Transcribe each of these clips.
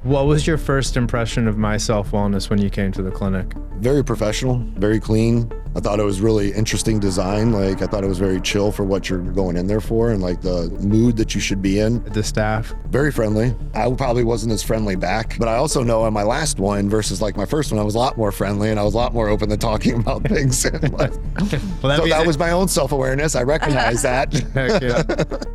What was your first impression of My Self Wellness when you came to the clinic? Very professional, very clean. I thought it was really interesting design. Like, I thought it was very chill for what you're going in there for and like the mood that you should be in. The staff? Very friendly. I probably wasn't as friendly back, but I also know on my last one versus like my first one, I was a lot more friendly and I was a lot more open to talking about things. So that was my own self-awareness. I recognize that. Heck yeah.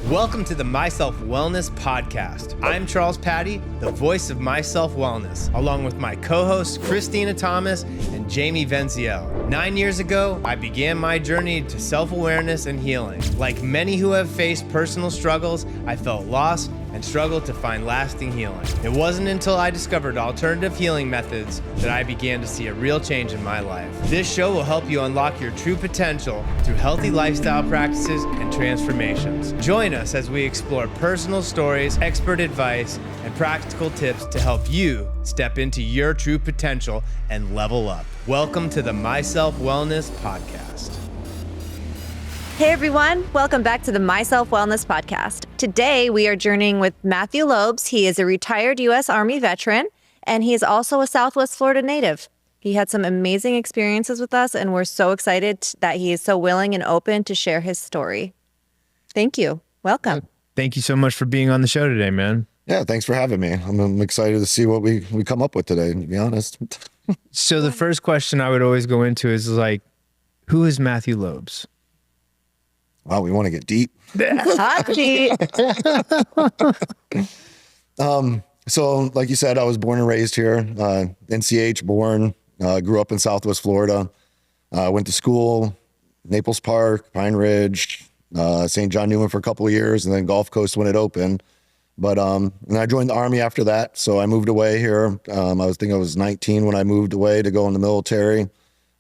Welcome to the My Self Wellness Podcast. I'm Charles Patty, the voice of My Self Wellness, along with my co-hosts Christina Thomas and Jamie Venziel. 9 years ago, I began my journey to self-awareness and healing. Like many who have faced personal struggles, I felt lost and struggled to find lasting healing. It wasn't until I discovered alternative healing methods that I began to see a real change in my life. This show will help you unlock your true potential through healthy lifestyle practices and transformations. Join us as we explore personal stories, expert advice, and practical tips to help you step into your true potential and level up. Welcome to the My Self Wellness Podcast. Hey everyone, welcome back to the My Self Wellness Podcast. Today we are journeying with Matthew Loeb. He is a retired U.S. Army veteran and he is also a Southwest Florida native. He had some amazing experiences with us and we're so excited that he is so willing and open to share his story. Thank you. Welcome. Thank you so much for being on the show today, man. Yeah, thanks for having me. I'm excited to see what we come up with today, to be honest. So the first question I would always go into is like, who is Matthew Loeb? Wow, we want to get deep. Hot seat. So like you said, I was born and raised here, NCH born, grew up in Southwest Florida, went to school, Naples Park, Pine Ridge, St. John Newman for a couple of years, and then Gulf Coast when it opened. But, and I joined the Army after that. So I moved away here. I was 19 when I moved away to go in the military.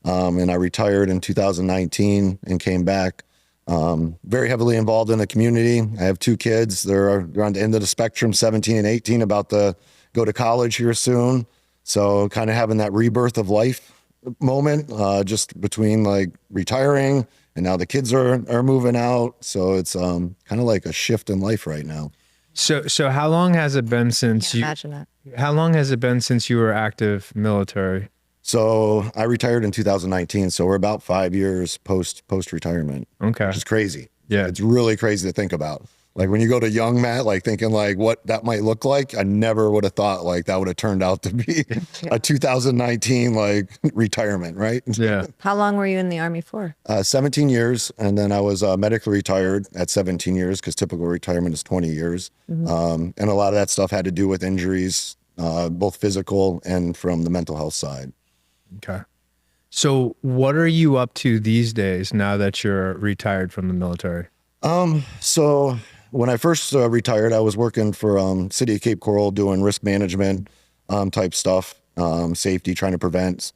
And I retired in 2019 and came back. Very heavily involved in the community. I have two kids. They're on the end of the spectrum, 17 and 18, about to go to college here soon. So kind of having that rebirth of life moment, just between like retiring and now the kids are moving out. So it's, kind of like a shift in life right now. So how long has it been since Imagine that. How long has it been since you were active military? So I retired in 2019. So we're about 5 years post retirement. Okay. Which is crazy. Yeah. It's really crazy to think about. Like when you go to young Matt, like thinking like what that might look like, I never would have thought like that would have turned out to be a 2019 like retirement, right? Yeah. How long were you in the Army for? 17 years. And then I was medically retired at 17 years because typical retirement is 20 years. And a lot of that stuff had to do with injuries, both physical and from the mental health side. Okay. So what are you up to these days now that you're retired from the military? So when I first retired, I was working for City of Cape Coral doing risk management type stuff, safety, trying to prevent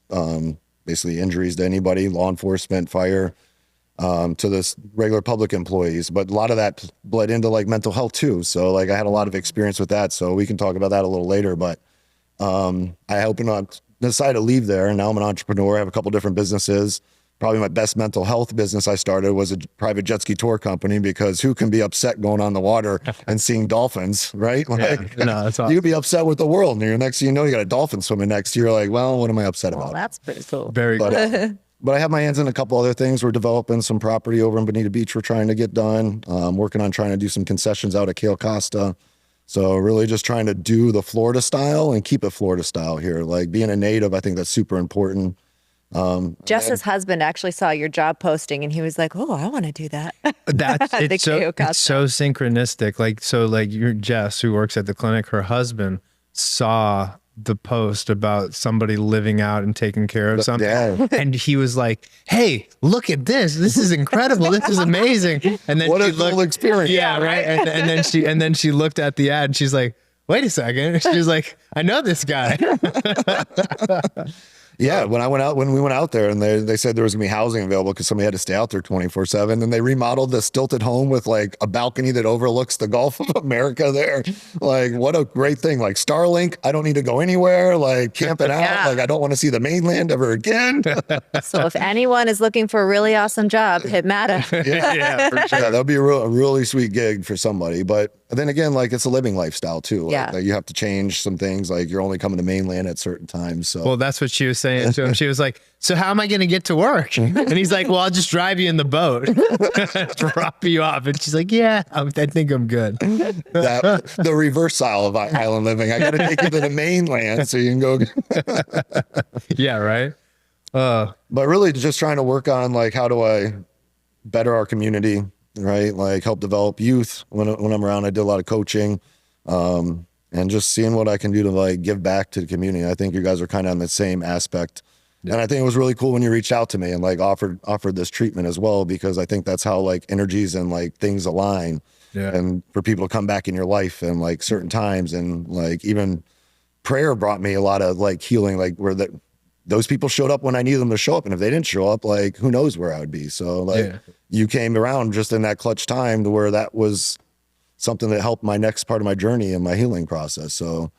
basically injuries to anybody, law enforcement, fire, to this regular public employees. But a lot of that bled into like mental health too. So like I had a lot of experience with that. So we can talk about that a little later. But I decided to leave there, and now I'm an entrepreneur. I have a couple different businesses. Probably my best mental health business I started was a private jet ski tour company, because who can be upset going on the water and seeing dolphins, right? Like, No, that's awesome. you could be upset with the world, and your next thing you know, you got a dolphin swimming next to you. You're like, well, what am I upset Well, about? that's pretty cool. Very good. But I have my hands in a couple other things. We're developing some property over in Bonita Beach we're trying to get done. Working on trying to do some concessions out at Cayo Costa. So really just trying to do the Florida style and keep it Florida style here. Like being a native, I think that's super important. Jess's husband actually saw your job posting and he was like, oh, I want to do that. It's so synchronistic. Like your Jess, who works at the clinic, her husband saw the post about somebody living out and taking care of something. Yeah. And he was like, hey, look at this. This is incredible. This is amazing. And then What a cool experience. Yeah, right. And then she looked at the ad and she's like, wait a second. She was like, I know this guy. Yeah, when we went out there, and they said there was gonna be housing available because somebody had to stay out there 24/7, and they remodeled the stilted home with like a balcony that overlooks the Gulf of America there. Like, what a great thing. Like Starlink, I don't need to go anywhere, like camping out. Yeah. Like, I don't want to see the mainland ever again. So if anyone is looking for a really awesome job, hit Matta. Yeah, for sure. Yeah, that'd be a really sweet gig for somebody. But then again, like, it's a living lifestyle too. Like, Yeah. you have to change some things. Like, you're only coming to mainland at certain times. So Well, that's what she was saying to him. She was like, so how am I going to get to work? And he's like, well, I'll just drive you in the boat, drop you off. And she's like, yeah, I think I'm good. the reverse style of island living. I got to take you to the mainland so you can go. Yeah, right. But really just trying to work on, like, how do I better our community, right? Like, help develop youth when I'm around. I did a lot of coaching, and just seeing what I can do to, like, give back to the community. I think you guys are kind of on the same aspect. Yeah. And I think it was really cool when you reached out to me and, like, offered this treatment as well, because I think that's how, like, energies and, like, things align. Yeah. And for people to come back in your life and, like, certain times, and, like, even prayer brought me a lot of, like, healing, like, where those people showed up when I needed them to show up. And if they didn't show up, like, who knows where I would be. So, like, you came around just in that clutch time to where that was something that helped my next part of my journey and my healing process. So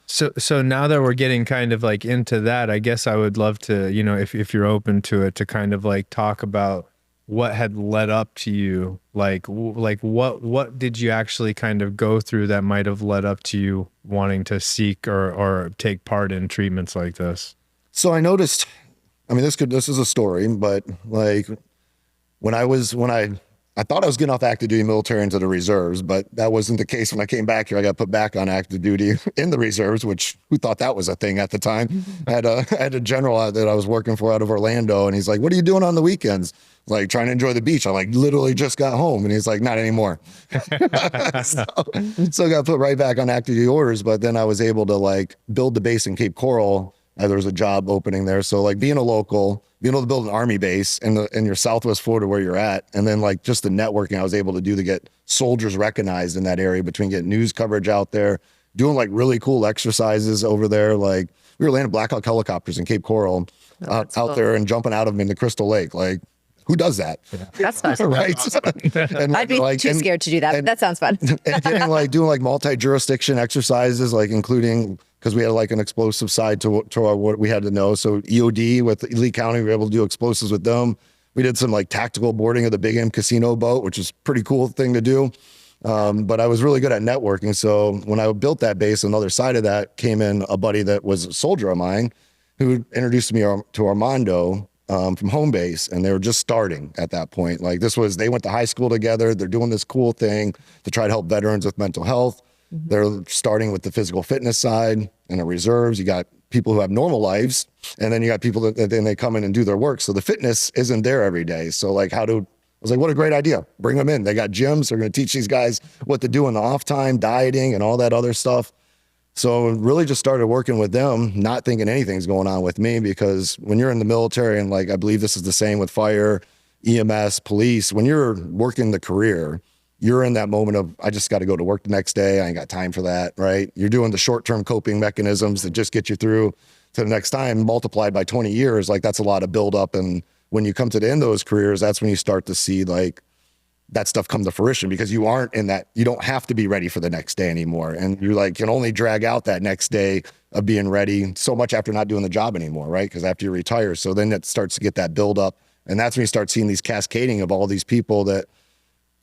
now that we're getting kind of like into that, I guess I would love to, you know, if you're open to it, to kind of like talk about what had led up to you, like what did you actually kind of go through that might have led up to you wanting to seek or take part in treatments like this? So I noticed, I mean, this is a story, but, like, when I thought I was getting off active duty military into the reserves, but that wasn't the case. When I came back here, I got put back on active duty in the reserves, which, who thought that was a thing at the time? I had a general that I was working for out of Orlando, and he's like, what are you doing on the weekends? Like, trying to enjoy the beach. I, like, literally just got home, and he's like, not anymore. so I got put right back on active duty orders, but then I was able to, like, build the base in Cape Coral. There was a job opening there. So, like, being a local, being able to build an Army base in your Southwest Florida where you're at, and then, like, just the networking I was able to do to get soldiers recognized in that area, between getting news coverage out there, doing, like, really cool exercises over there. Like, we were landing Black Hawk helicopters in Cape Coral out there and jumping out of them in the Crystal Lake. Like, who does that? Yeah. That's fun. Right. And, I'd be too scared to do that, but that sounds fun. And getting, like, doing, like, multi-jurisdiction exercises, like, including, because we had, like, an explosive side to our, what we had to know. So EOD with Lee County, we were able to do explosives with them. We did some, like, tactical boarding of the Big M casino boat, which is a pretty cool thing to do. But I was really good at networking. So when I built that base, another side of that came in a buddy that was a soldier of mine who introduced me to Armando from home base. And they were just starting at that point. Like, they went to high school together. They're doing this cool thing to try to help veterans with mental health. Mm-hmm. They're starting with the physical fitness side and the reserves. You got people who have normal lives, and then you got people that then they come in and do their work. So the fitness isn't there every day. So, like, I was like, what a great idea. Bring them in. They got gyms. They're going to teach these guys what to do in the off time, dieting and all that other stuff. So really just started working with them, not thinking anything's going on with me, because when you're in the military, and, like, I believe this is the same with fire, EMS, police, when you're working the career, you're in that moment of, I just got to go to work the next day. I ain't got time for that, right? You're doing the short-term coping mechanisms that just get you through to the next time, multiplied by 20 years. Like, that's a lot of buildup. And when you come to the end of those careers, that's when you start to see, like, that stuff come to fruition, because you aren't in that, you don't have to be ready for the next day anymore. And you, like, can only drag out that next day of being ready so much after not doing the job anymore, right? Because after you retire, so then it starts to get that buildup. And that's when you start seeing these cascading of all these people that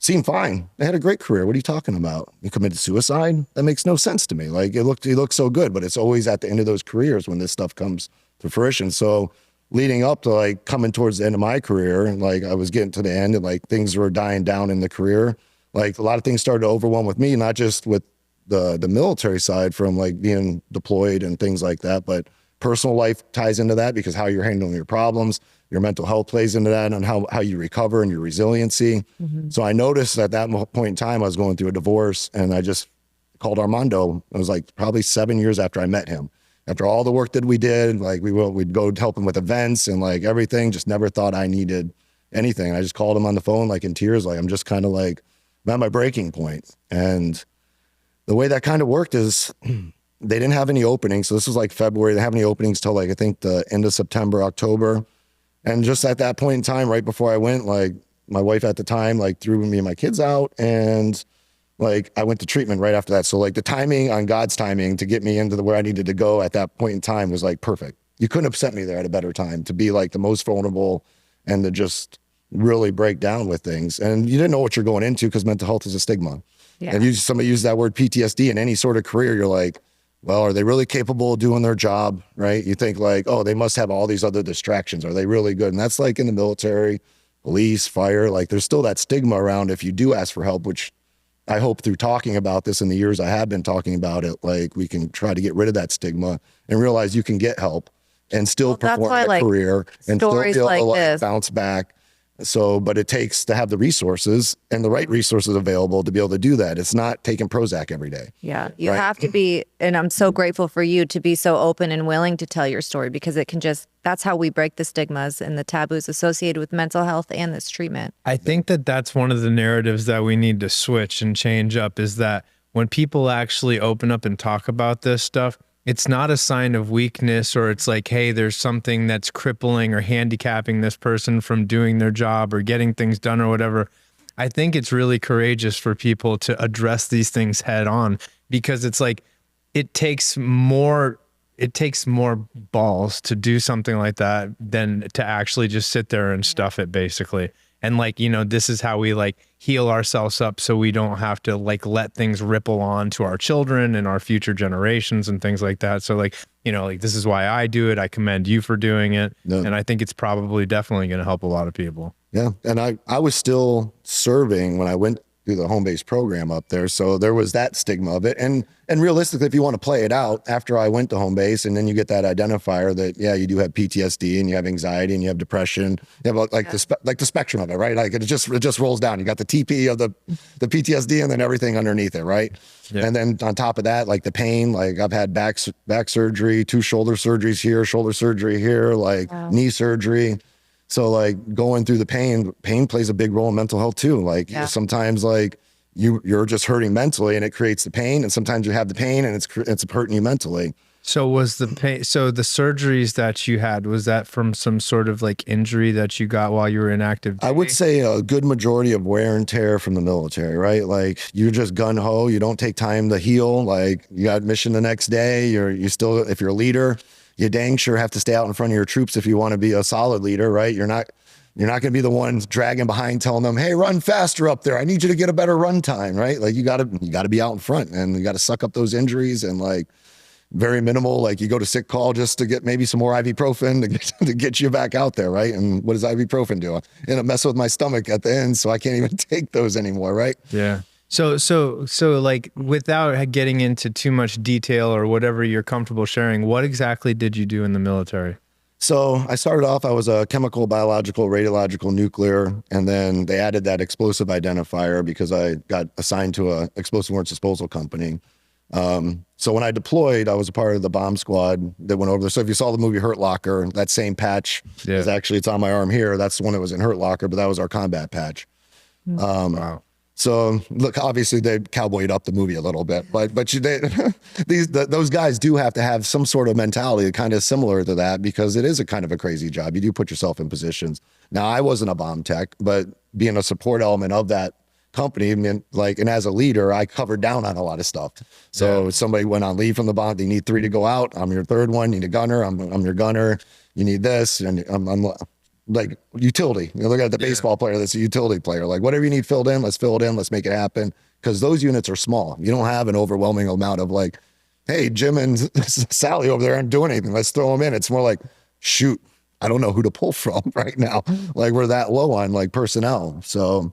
seem fine. They had a great career. What are you talking about? You committed suicide? That makes no sense to me. Like, it looked so good, but it's always at the end of those careers when this stuff comes to fruition. So leading up to, like, coming towards the end of my career, and, like, I was getting to the end, and, like, things were dying down in the career. Like, a lot of things started to overwhelm with me, not just with the military side from, like, being deployed and things like that, but personal life ties into that, because how you're handling your problems, your mental health plays into that, and how you recover and your resiliency. Mm-hmm. So I noticed at that point in time, I was going through a divorce, and I just called Armando. It was, like, probably 7 years after I met him. After all the work that we did, like, we'd go help him with events and, like, everything, just never thought I needed anything. I just called him on the phone, like, in tears, like, I'm just kind of, like, I'm at my breaking point. And the way that kind of worked is they didn't have any openings. So this was like February. They didn't have any openings till like, I think the end of September, October. And just at that point in time, right before I went, like my wife at the time, like threw me and my kids out, and like I went to treatment right after that. So like the timing on God's timing to get me into where I needed to go at that point in time was like perfect. You couldn't have sent me there at a better time to be like the most vulnerable and to just really break down with things. And you didn't know what you're going into because mental health is a stigma. Yeah. And somebody used that word PTSD in any sort of career. You're like, well, are they really capable of doing their job? Right? You think like, oh, they must have all these other distractions. Are they really good? And that's like in the military, police, fire, like there's still that stigma around if you do ask for help, which I hope through talking about this in the years I have been talking about it, like we can try to get rid of that stigma and realize you can get help and still perform a career and still be able to bounce back. So, but it takes to have the resources and the right resources available to be able to do that. It's not taking Prozac every day. Yeah, you have to be, and I'm so grateful for you to be so open and willing to tell your story, because it can just, that's how we break the stigmas and the taboos associated with mental health and this treatment. I think that that's one of the narratives that we need to switch and change up, is that when people actually open up and talk about this stuff, it's not a sign of weakness, or it's like, hey, there's something that's crippling or handicapping this person from doing their job or getting things done or whatever. I think it's really courageous for people to address these things head on, because it's like, it takes more balls to do something like that than to actually just sit there and stuff it, basically. And like, you know, this is how we like heal ourselves up so we don't have to like let things ripple on to our children and our future generations and things like that. So like, you know, like this is why I do it. I commend you for doing it. Yeah. And I think it's probably definitely going to help a lot of people. Yeah. And I was still serving when I went through the home-based program up there. So there was that stigma of it. And realistically, if you want to play it out, after I went to home base, and then you get that identifier that, yeah, you do have PTSD and you have anxiety and you have depression. You have like the spectrum of it, right? Like it just rolls down. You got the TP of the PTSD and then everything underneath it, right? Yeah. And then on top of that, like the pain, like I've had back surgery, 2 shoulder surgeries here, shoulder surgery here, like knee surgery. So like going through the pain plays a big role in mental health too. Like sometimes like you're just hurting mentally and it creates the pain, and sometimes you have the pain and it's hurting you mentally. So was the pain, so the surgeries that you had, was that from some sort of like injury that you got while you were in active duty? I would say a good majority of wear and tear from the military, right? Like you're just gun ho, you don't take time to heal. Like you got mission the next day, you still, if you're a leader, you dang sure have to stay out in front of your troops if you want to be a solid leader, right? You're not going to be the ones dragging behind, telling them, "Hey, run faster up there. I need you to get a better run time," right? Like you got to be out in front, and you got to suck up those injuries, and like very minimal. Like you go to sick call just to get maybe some more ibuprofen to get you back out there, right? And what does ibuprofen do? It'll mess with my stomach at the end, so I can't even take those anymore, right? Yeah. So like without getting into too much detail or whatever you're comfortable sharing, what exactly did you do in the military? So I started off, I was a chemical, biological, radiological, nuclear, and then they added that explosive identifier because I got assigned to a explosive ordnance disposal company. So when I deployed, I was a part of the bomb squad that went over there. So if you saw the movie Hurt Locker, that same patch is actually, it's on my arm here. That's the one that was in Hurt Locker, but that was our combat patch. Wow. So look, obviously they cowboyed up the movie a little bit, but those guys do have to have some sort of mentality kind of similar to that, because it is a kind of a crazy job. You do put yourself in positions. Now I wasn't a bomb tech, but being a support element of that company, I mean, like, and as a leader, I covered down on a lot of stuff. So if somebody went on leave from the bomb, they need 3 to go out. I'm your third one. You need a gunner. I'm your gunner. You need this, and I'm like utility. You know, look at the baseball player that's a utility player. Like whatever you need filled in, let's fill it in. Let's make it happen. Because those units are small. You don't have an overwhelming amount of like, hey, Jim and Sally over there aren't doing anything. Let's throw them in. It's more like, shoot, I don't know who to pull from right now. Like we're that low on like personnel. So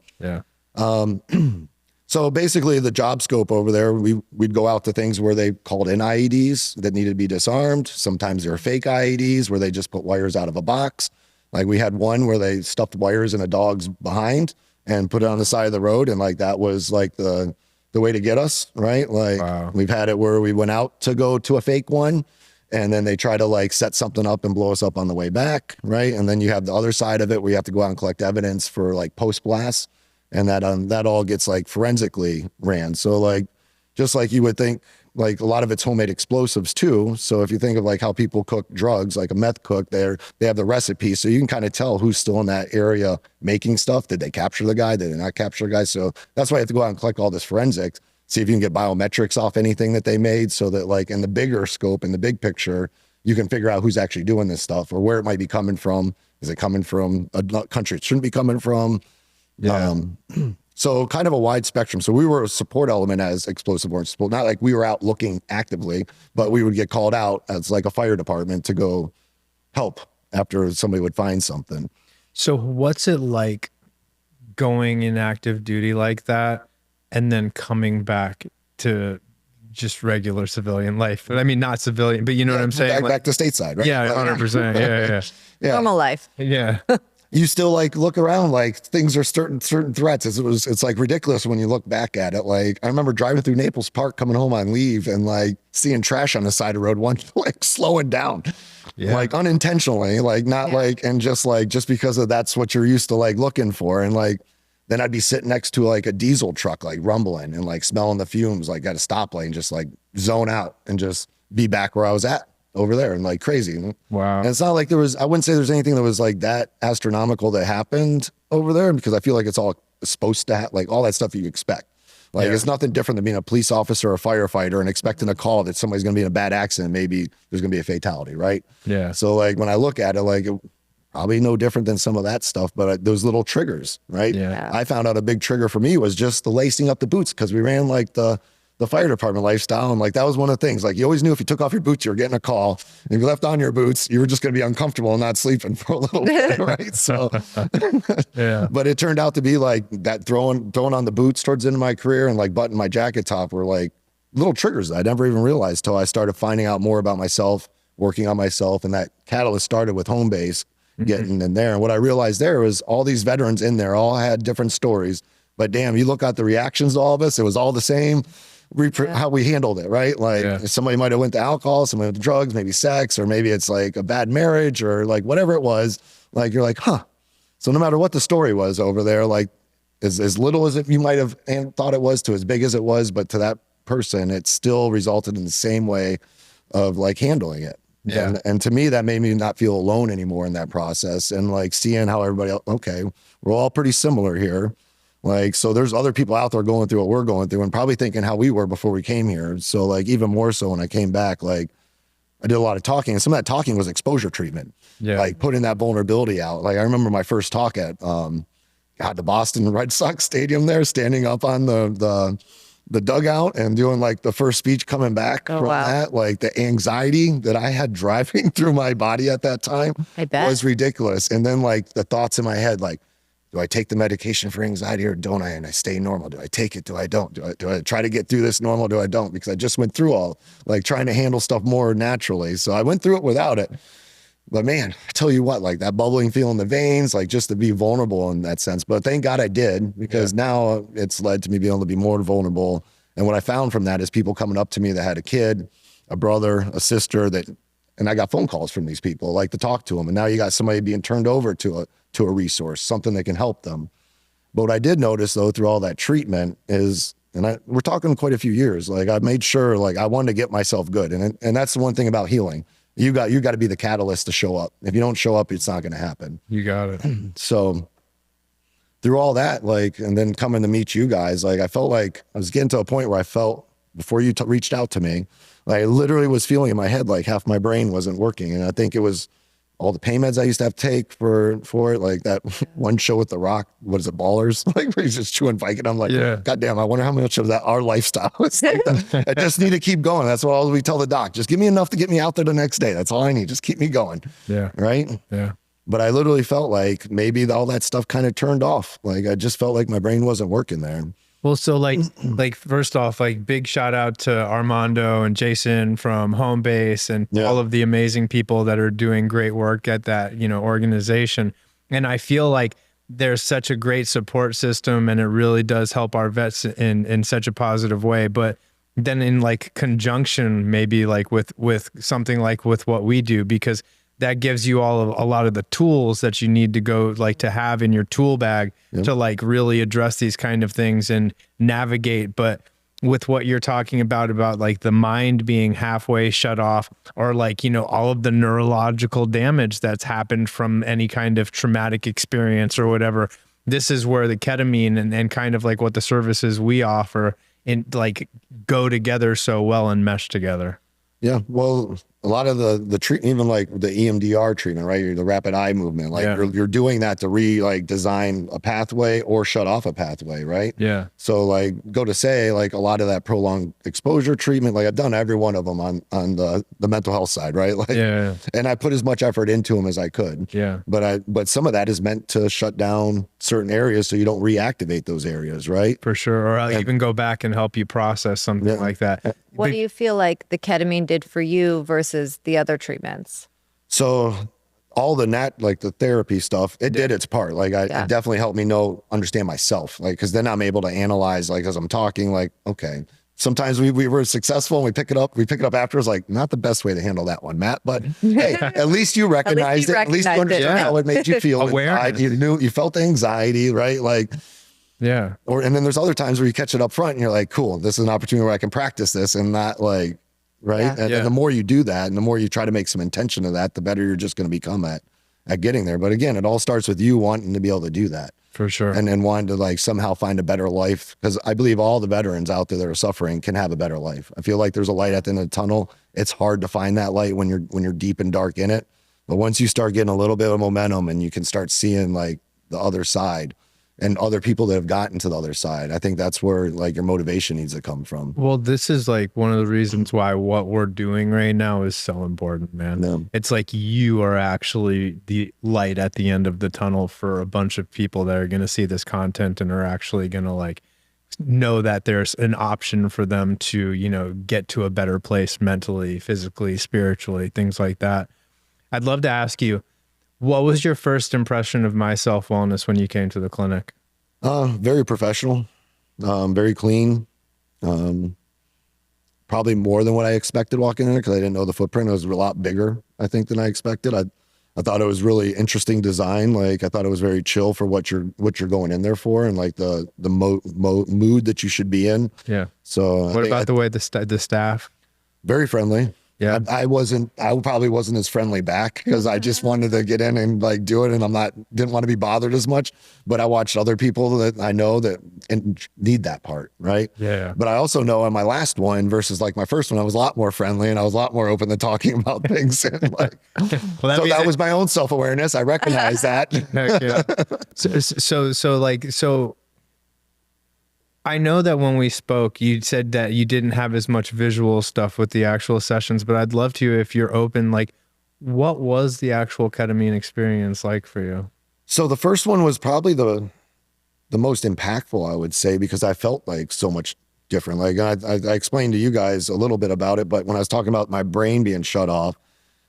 so basically the job scope over there, we'd go out to things where they called in IEDs that needed to be disarmed. Sometimes they're fake IEDs where they just put wires out of a box. Like we had one where they stuffed wires in a dog's behind and put it on the side of the road. And like, that was like the way to get us, right? Like we've had it where we went out to go to a fake one, and then they try to like set something up and blow us up on the way back, right? And then you have the other side of it where you have to go out and collect evidence for like post blast, and that all gets like forensically ran. So like, just like you would think like a lot of it's homemade explosives too. So if you think of like how people cook drugs, like a meth cook, they have the recipe. So you can kind of tell who's still in that area making stuff. Did they capture the guy? Did they not capture the guy? So that's why you have to go out and collect all this forensics, see if you can get biometrics off anything that they made, so that like in the bigger scope, in the big picture, you can figure out who's actually doing this stuff or where it might be coming from. Is it coming from a country it shouldn't be coming from? Yeah. So kind of a wide spectrum. So we were a support element as explosive ordnance support. Not like we were out looking actively, but we would get called out as like a fire department to go help after somebody would find something. So what's it like going in active duty like that and then coming back to just regular civilian life? I mean, not civilian, but you know what I'm saying? Back to stateside, right? Yeah, 100%. Yeah. Yeah. Normal life. Yeah. You still like look around, like things are certain threats. It's like ridiculous when you look back at it. Like I remember driving through Naples Park, coming home on leave, and like seeing trash on the side of the road, one like slowing down, like unintentionally, like not like, and just because of that's what you're used to like looking for. And like, then I'd be sitting next to like a diesel truck, like rumbling and like smelling the fumes, like at a stoplight, and just like zone out and just be back where I was at over there, and like crazy. Wow. And it's not like I wouldn't say there's anything that was like that astronomical that happened over there, because I feel like it's all supposed to like all that stuff you expect. Like it's nothing different than being a police officer or a firefighter and expecting a call that somebody's going to be in a bad accident. Maybe there's going to be a fatality, right? Yeah. So like when I look at it, like probably no different than some of that stuff, but those little triggers, right? Yeah. I found out a big trigger for me was just the lacing up the boots, because we ran like the fire department lifestyle. And like, that was one of the things, like you always knew if you took off your boots, you were getting a call. And if you left on your boots, you were just going to be uncomfortable and not sleeping for a little bit, right? So, Yeah. but it turned out to be like that throwing on the boots towards the end of my career and like buttoning my jacket top were like little triggers that I never even realized till I started finding out more about myself, working on myself. And that catalyst started with home base, getting in there. And what I realized there was all these veterans in there all had different stories, but damn, you look at the reactions to all of us, it was all the same. How we handled it, right? Like somebody might have went to alcohol, somebody went to drugs, maybe sex, or maybe it's like a bad marriage or like whatever it was. Like you're like, huh. So no matter what the story was over there, like as little as you might have thought it was to as big as it was, but to that person, it still resulted in the same way of like handling it. Yeah. And to me, that made me not feel alone anymore in that process. And like seeing how everybody else, okay, we're all pretty similar here. Like, so there's other people out there going through what we're going through and probably thinking how we were before we came here. So like, even more so when I came back, like I did a lot of talking, and some of that talking was exposure treatment, like putting that vulnerability out. Like I remember my first talk at, the Boston Red Sox stadium there, standing up on the dugout and doing like the first speech coming back from that, like the anxiety that I had driving through my body at that time was ridiculous. And then like the thoughts in my head, like, do I take the medication for anxiety or don't I? And I stay normal. Do I take it? Do I don't? Do I try to get through this normal? Do I don't? Because I just went through all like trying to handle stuff more naturally. So I went through it without it. But man, I tell you what, like that bubbling feel in the veins, like just to be vulnerable in that sense. But thank God I did, because now it's led to me being able to be more vulnerable. And what I found from that is people coming up to me that had a kid, a brother, a sister and I got phone calls from these people, like to talk to them. And now you got somebody being turned over to a resource, something that can help them. But what I did notice though, through all that treatment is, we're talking quite a few years, like I made sure, like I wanted to get myself good. And that's the one thing about healing. You got to be the catalyst to show up. If you don't show up, it's not going to happen. You got it. So through all that, like, and then coming to meet you guys, like I felt like I was getting to a point where I felt before you reached out to me, like I literally was feeling in my head, like half my brain wasn't working. And I think it was all the pain meds I used to have to take for it. Like that one show with The Rock, what is it, Ballers? Like where he's just chewing Vicodin. I'm like, God damn, I wonder how much of that our lifestyle is like that. I just need to keep going. That's what we tell the doc. Just give me enough to get me out there the next day. That's all I need. Just keep me going. Yeah. Right? Yeah. But I literally felt like maybe all that stuff kind of turned off. Like I just felt like my brain wasn't working there. Well, so like first off, like big shout out to Armando and Jason from Home Base and all of the amazing people that are doing great work at that, organization. And I feel like there's such a great support system and it really does help our vets in such a positive way. But then in like conjunction, maybe like with something like with what we do, because that gives you a lot of the tools that you need to go like to have in your tool bag to like really address these kind of things and navigate. But with what you're talking about like the mind being halfway shut off, or like, you know, all of the neurological damage that's happened from any kind of traumatic experience or whatever. This is where the ketamine and kind of like what the services we offer and like go together so well and mesh together. Yeah. Well, a lot of the treatment, even like the EMDR treatment, right? The rapid eye movement, like you're doing that to design a pathway or shut off a pathway, right? Yeah. So like go to say like a lot of that prolonged exposure treatment, like I've done every one of them on the mental health side, right? Like, and I put as much effort into them as I could. Yeah. But some of that is meant to shut down certain areas so you don't reactivate those areas, right? For sure. Or I'll even go back and help you process something like that. What do you feel like the ketamine did for you versus the other treatments? So all the the therapy stuff, it did its part. Like it definitely helped me understand myself. Like, cause then I'm able to analyze, like, as I'm talking, like, okay, sometimes we were successful and we pick it up after. It's like, not the best way to handle that one, Matt, but hey, at least you recognized it. At least you understood how it made you feel. Aware. You felt the anxiety, right? Like, yeah. And then there's other times where you catch it up front and you're like, cool, this is an opportunity where I can practice this and not like, right. And the more you do that and the more you try to make some intention of that, the better you're just going to become at getting there. But again, it all starts with you wanting to be able to do that. For sure. And then wanting to like somehow find a better life. Cause I believe all the veterans out there that are suffering can have a better life. I feel like there's a light at the end of the tunnel. It's hard to find that light when you're deep and dark in it. But once you start getting a little bit of momentum and you can start seeing like the other side, and other people that have gotten to the other side, I think that's where like your motivation needs to come from. Well, this is like one of the reasons why what we're doing right now is so important, man. Yeah. It's like you are actually the light at the end of the tunnel for a bunch of people that are going to see this content and are actually going to like know that there's an option for them to, you know, get to a better place mentally, physically, spiritually, things like that. I'd love to ask you, what was your first impression of My Self Wellness when you came to the clinic? Very professional, very clean. Probably more than what I expected walking in there because I didn't know the footprint. It was a lot bigger, I think, than I expected. I thought it was really interesting design. Like I thought it was very chill for what you're going in there for, and like the mood that you should be in. Yeah. So what about the way the staff? Very friendly. Yeah. I probably wasn't as friendly back because I just wanted to get in and like do it. And didn't want to be bothered as much, but I watched other people that I know that need that part. Right. Yeah. But I also know on my last one versus like my first one, I was a lot more friendly and I was a lot more open to talking about things. And like, well, so that was my own self-awareness. I recognize that. So I know that when we spoke, you said that you didn't have as much visual stuff with the actual sessions, but I'd love to, if you're open, like what was the actual ketamine experience like for you? So the first one was probably the most impactful, I would say, because I felt like so much different. Like I explained to you guys a little bit about it, but when I was talking about my brain being shut off,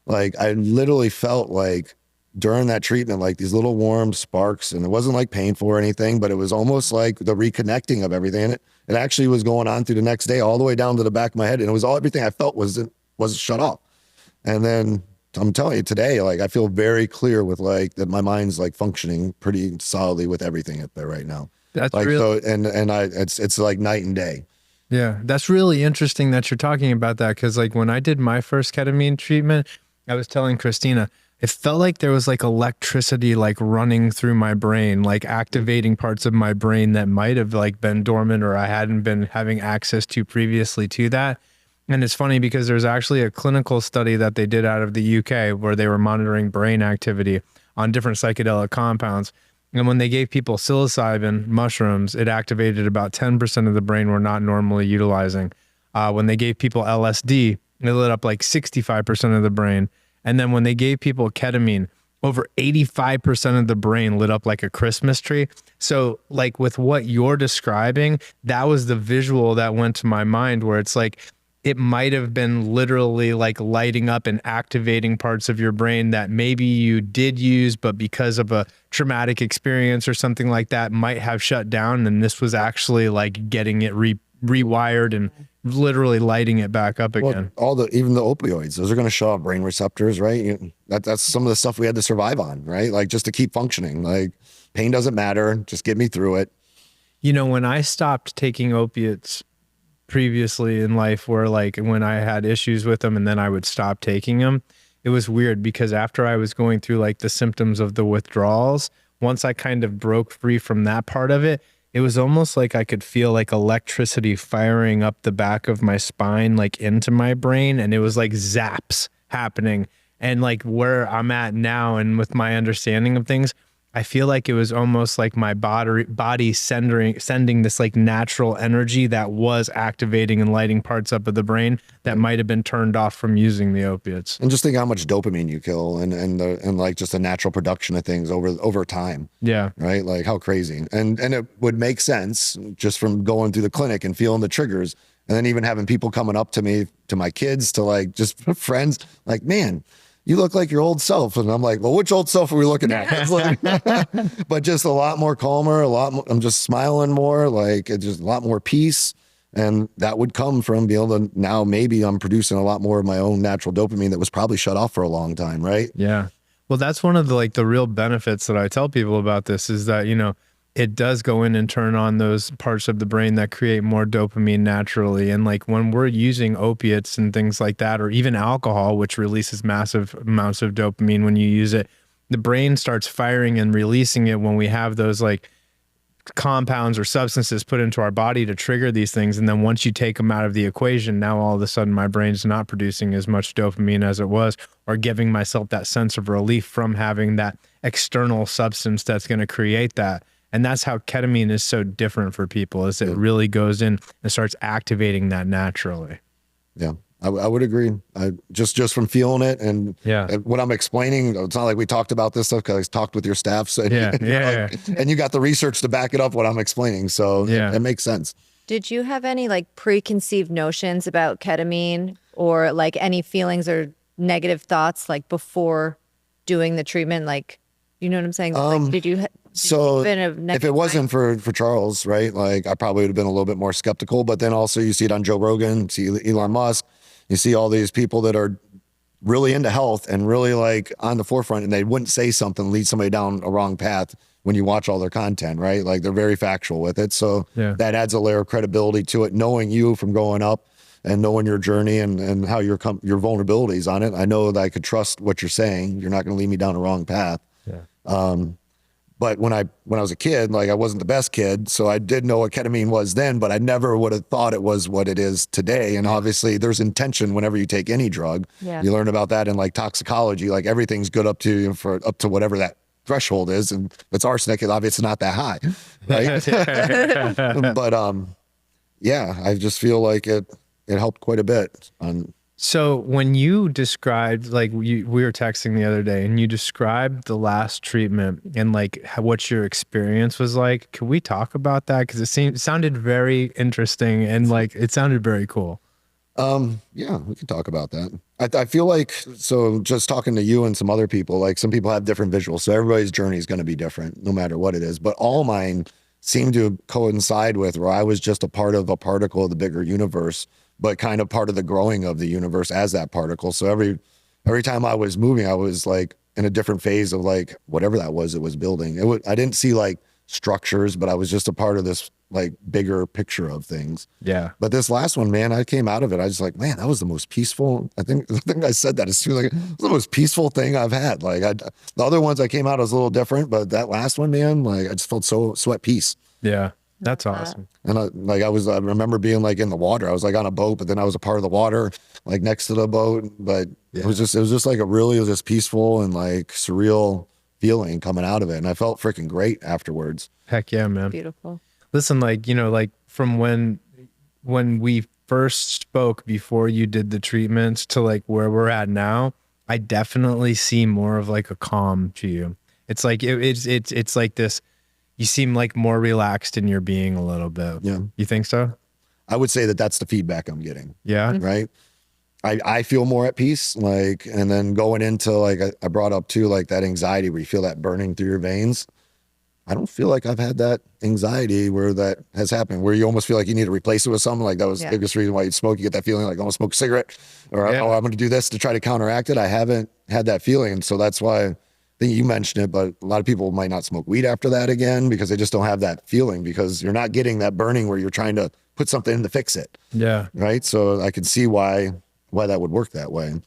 like I literally felt like during that treatment, like these little warm sparks, and it wasn't like painful or anything, but it was almost like the reconnecting of everything. And it actually was going on through the next day, all the way down to the back of my head. And it was everything I felt was shut off. And then I'm telling you today, like I feel very clear with like that my mind's like functioning pretty solidly with everything up there right now. That's like, really, it's like night and day. Yeah. That's really interesting that you're talking about that. Cause like when I did my first ketamine treatment, I was telling Christina, it felt like there was like electricity like running through my brain, like activating parts of my brain that might have like been dormant or I hadn't been having access to previously to that. And it's funny because there's actually a clinical study that they did out of the UK where they were monitoring brain activity on different psychedelic compounds. And when they gave people psilocybin mushrooms, it activated about 10% of the brain we're not normally utilizing. When they gave people LSD, it lit up like 65% of the brain. And then when they gave people ketamine, over 85% of the brain lit up like a Christmas tree. So like with what you're describing, that was the visual that went to my mind where it's like, it might have been literally like lighting up and activating parts of your brain that maybe you did use, but because of a traumatic experience or something like that might have shut down. And this was actually like getting it rewired and literally lighting it back up again. Well, even the opioids, those are going to show up brain receptors, right? That's some of the stuff we had to survive on, right? Like just to keep functioning. Like pain doesn't matter. Just get me through it. You know, when I stopped taking opiates previously in life where like when I had issues with them and then I would stop taking them, it was weird because after I was going through like the symptoms of the withdrawals, once I kind of broke free from that part of it, it was almost like I could feel like electricity firing up the back of my spine, like into my brain. And it was like zaps happening. And like where I'm at now and with my understanding of things, I feel like it was almost like my body sending this like natural energy that was activating and lighting parts up of the brain that might have been turned off from using the opiates. And just think how much dopamine you kill and like just the natural production of things over time. Yeah. Right. Like how crazy. And it would make sense just from going through the clinic and feeling the triggers and then even having people coming up to me, to my kids, to like just friends, like, man, you look like your old self. And I'm like, well, which old self are we looking at? It's like, but just a lot more calmer, a lot more, I'm just smiling more, like it's just a lot more peace. And that would come from being able to, now maybe I'm producing a lot more of my own natural dopamine that was probably shut off for a long time. Right. Yeah. Well, that's one of the, like the real benefits that I tell people about this is that, you know, it does go in and turn on those parts of the brain that create more dopamine naturally. And like when we're using opiates and things like that, or even alcohol, which releases massive amounts of dopamine when you use it, the brain starts firing and releasing it when we have those like compounds or substances put into our body to trigger these things. And then once you take them out of the equation, now all of a sudden my brain's not producing as much dopamine as it was, or giving myself that sense of relief from having that external substance that's going to create that. And that's how ketamine is so different for people, is it really goes in and starts activating that naturally. Yeah, I would agree. I just from feeling it and what I'm explaining, it's not like we talked about this stuff because I talked with your staff. So and you got the research to back it up what I'm explaining. So it makes sense. Did you have any like preconceived notions about ketamine or like any feelings or negative thoughts like before doing the treatment? Like, you know what I'm saying? Like, did you so if it wasn't for Charles, right, like I probably would have been a little bit more skeptical, but then also you see it on Joe Rogan, see Elon Musk, you see all these people that are really into health and really like on the forefront, and they wouldn't say something, lead somebody down a wrong path when you watch all their content, right? Like they're very factual with it. So that adds a layer of credibility to it, knowing you from growing up and knowing your journey and how your vulnerabilities on it. I know that I could trust what you're saying. You're not going to lead me down a wrong path. But when I was a kid, like I wasn't the best kid, so I did know what ketamine was then, but I never would have thought it was what it is today. And obviously there's intention whenever you take any drug. You learn about that in like toxicology, like everything's good up to whatever that threshold is. And if it's arsenic, it's obviously not that high, right? But I just feel like it helped quite a bit on. So when you described, like we were texting the other day and you described the last treatment and like what your experience was like, can we talk about that? Because it sounded very interesting and like it sounded very cool. Yeah, we can talk about that. I feel like, so just talking to you and some other people, like some people have different visuals. So everybody's journey is going to be different no matter what it is. But all mine seem to coincide with where I was just a part of a particle of the bigger universe, but kind of part of the growing of the universe as that particle. So every time I was moving, I was like in a different phase of like whatever that was, it was building. I didn't see like structures, but I was just a part of this like bigger picture of things. Yeah. But this last one, man, I came out of it. I was like, man, that was the most peaceful. I think I said that. It's too like, it was the most peaceful thing I've had. Like the other ones I came out as a little different, but that last one, man, like I just felt so at peace. Yeah. That's awesome. And I remember being like in the water. I was like on a boat, but then I was a part of the water, like next to the boat. But it was just like it was just peaceful and like surreal feeling coming out of it. And I felt freaking great afterwards. Heck yeah, man. Beautiful. Listen, like, you know, like from when we first spoke before you did the treatments to like where we're at now, I definitely see more of like a calm to you. It's like, it's like this, you seem like more relaxed in your being a little bit. Yeah. You think so? I would say that that's the feedback I'm getting. Yeah. Right. I feel more at peace. Like, and then going into like, I brought up too, like that anxiety where you feel that burning through your veins. I don't feel like I've had that anxiety where that has happened, where you almost feel like you need to replace it with something. Like that was the biggest reason why you'd smoke. You get that feeling like, I'm gonna smoke a cigarette or oh, I'm going to do this to try to counteract it. I haven't had that feeling. And so that's why I think you mentioned it, but a lot of people might not smoke weed after that again because they just don't have that feeling because you're not getting that burning where you're trying to put something in to fix it. Yeah. Right. So I could see why that would work that way. And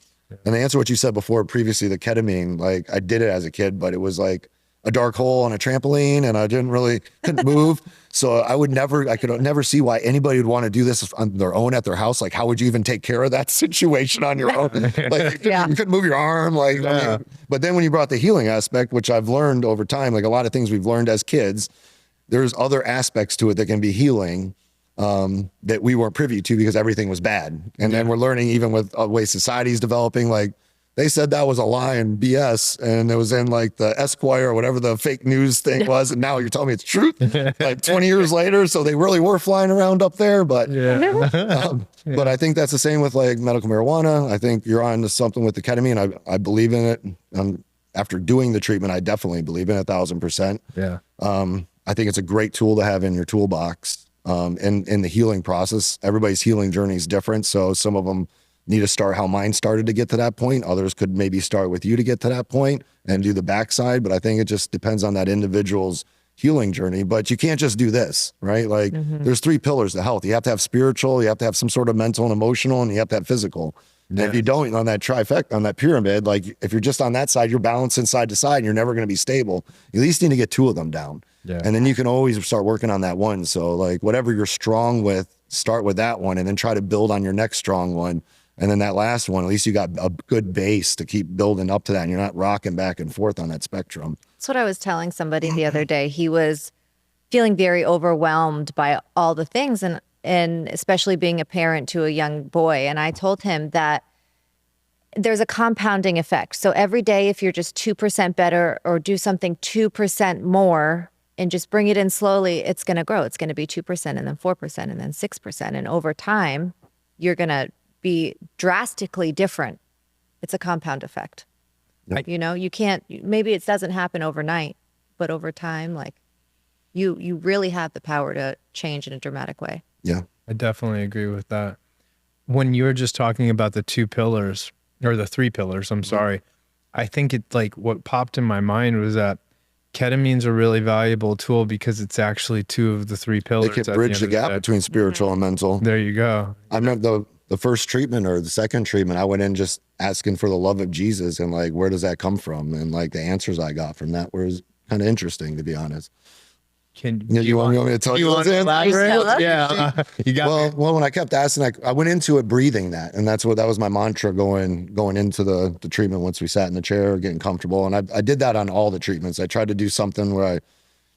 to answer what you said before previously, the ketamine, like I did it as a kid, but it was like a dark hole on a trampoline and I couldn't move. So I could never see why anybody would want to do this on their own at their house. Like, how would you even take care of that situation on your own? Like you couldn't move your arm. Like, I mean, but then when you brought the healing aspect, which I've learned over time, like a lot of things we've learned as kids, there's other aspects to it that can be healing that we weren't privy to because everything was bad. And then we're learning even with the way society's developing, like they said that was a lie and BS. And it was in like the Esquire or whatever the fake news thing was. And now you're telling me it's truth like 20 years later. So they really were flying around up there. But, but I think that's the same with like medical marijuana. I think you're on to something with the ketamine. I believe in it. After doing the treatment, I definitely believe in it 1,000%. Yeah. I think it's a great tool to have in your toolbox. In the healing process, everybody's healing journey is different. So some of them need to start how mine started to get to that point. Others could maybe start with you to get to that point and do the backside. But I think it just depends on that individual's healing journey. But you can't just do this, right? Like there's 3 pillars to health. You have to have spiritual, you have to have some sort of mental and emotional, and you have to have physical. And if you don't, on that trifecta, on that pyramid, like if you're just on that side, you're balancing side to side and you're never going to be stable. You at least need to get 2 of them down. Yeah. And then you can always start working on that one. So like whatever you're strong with, start with that one and then try to build on your next strong one. And then that last one, at least you got a good base to keep building up to that. And you're not rocking back and forth on that spectrum. That's what I was telling somebody the other day. He was feeling very overwhelmed by all the things and especially being a parent to a young boy. And I told him that there's a compounding effect. So every day, if you're just 2% better or do something 2% more and just bring it in slowly, it's going to grow. It's going to be 2% and then 4% and then 6%. And over time, you're going to be drastically different. It's a compound effect. Yep. You know, you can't, maybe it doesn't happen overnight, but over time, like you really have the power to change in a dramatic way. Yeah. I definitely agree with that. When you were just talking about the 2 pillars or the 3 pillars, I'm sorry. I think it like what popped in my mind was that ketamine's a really valuable tool because it's actually 2 of the 3 pillars. It can bridge the gap between spiritual and mental. There you go. I remember the first treatment or the second treatment, I went in just asking for the love of Jesus and like, where does that come from? And like the answers I got from that was kind of interesting, to be honest. You want me to tell you what's in? Yeah. You got well, when I kept asking, I went into it breathing that. And that was my mantra going into the treatment once we sat in the chair, getting comfortable. And I did that on all the treatments. I tried to do something where I